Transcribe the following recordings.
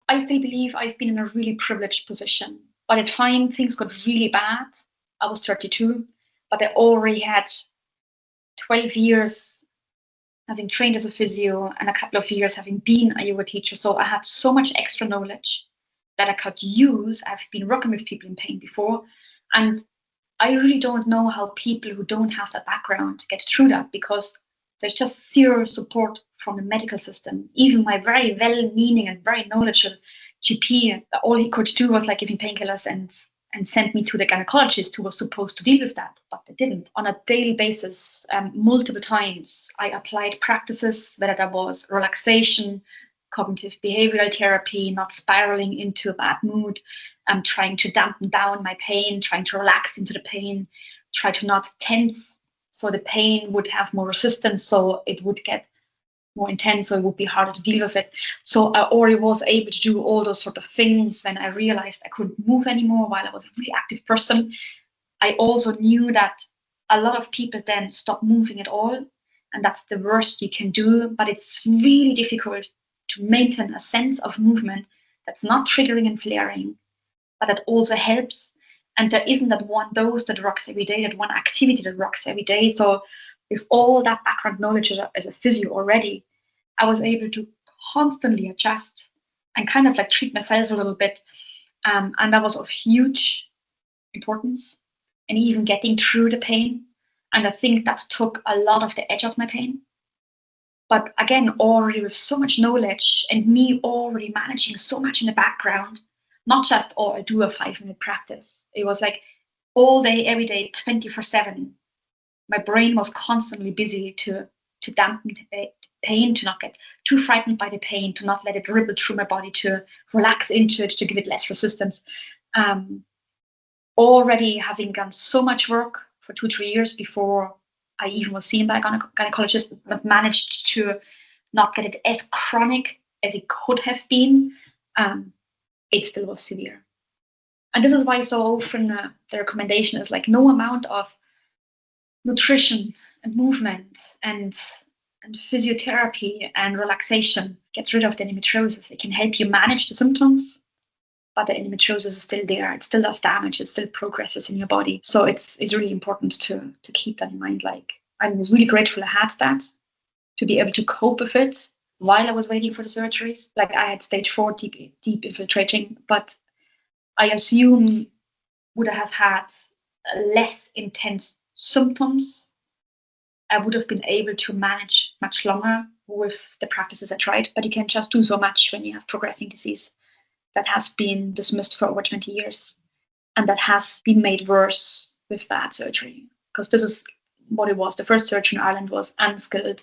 I still believe I've been in a really privileged position. By the time things got really bad, I was 32, but I already had 12 years having trained as a physio and a couple of years having been a yoga teacher. So I had so much extra knowledge that I could use. I've been working with people in pain before. And I really don't know how people who don't have that background get through that, because there's just zero support from the medical system. Even my very well-meaning and very knowledgeable GP, all he could do was like give me painkillers and send me to the gynecologist who was supposed to deal with that, but they didn't. On a daily basis, multiple times, I applied practices, whether that was relaxation, cognitive behavioral therapy, not spiraling into a bad mood, trying to dampen down my pain, trying to relax into the pain, try to not tense so the pain would have more resistance, so it would get more intense, so it would be harder to deal with it. So I already was able to do all those sort of things when I realized I couldn't move anymore while I was a really active person. I also knew that a lot of people then stop moving at all, and that's the worst you can do. But it's really difficult to maintain a sense of movement that's not triggering and flaring, but that also helps. And there isn't that one dose that rocks every day, that one activity that rocks every day. So with all that background knowledge as a physio already, I was able to constantly adjust and kind of like treat myself a little bit. And that was of huge importance, and even getting through the pain. And I think that took a lot of the edge off my pain. But again, already with so much knowledge and me already managing so much in the background, not just, oh, I do a 5-minute practice. It was like all day, every day, 24/7. My brain was constantly busy to dampen the pain, to not get too frightened by the pain, to not let it ripple through my body, to relax into it, to give it less resistance. Already having done so much work for 2-3 years before I even was seen by a gynecologist, but managed to not get it as chronic as it could have been, it still was severe. And this is why so often the recommendation is like no amount of nutrition and movement and physiotherapy and relaxation gets rid of the endometriosis. It can help you manage the symptoms, but the endometriosis is still there. It still does damage. It still progresses in your body. So it's really important to keep that in mind. Like, I'm really grateful I had that, to be able to cope with it while I was waiting for the surgeries. Like, I had stage 4 deep infiltrating, but I assume would I have had less intense symptoms, I would have been able to manage much longer with the practices I tried. But you can just do so much when you have progressing disease that has been dismissed for over 20 years and that has been made worse with bad surgery. Because this is what it was. The first surgery in Ireland was unskilled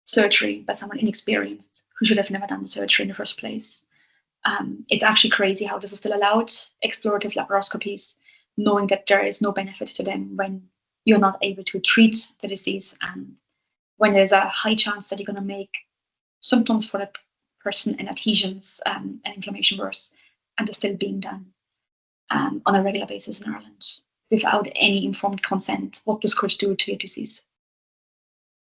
surgery by someone inexperienced who should have never done the surgery in the first place. It's actually crazy how this is still allowed, explorative laparoscopies, knowing that there is no benefit to them when you're not able to treat the disease, and when there's a high chance that you're going to make symptoms for the person and adhesions and inflammation worse, and they're still being done on a regular basis in Ireland without any informed consent what this could do to your disease.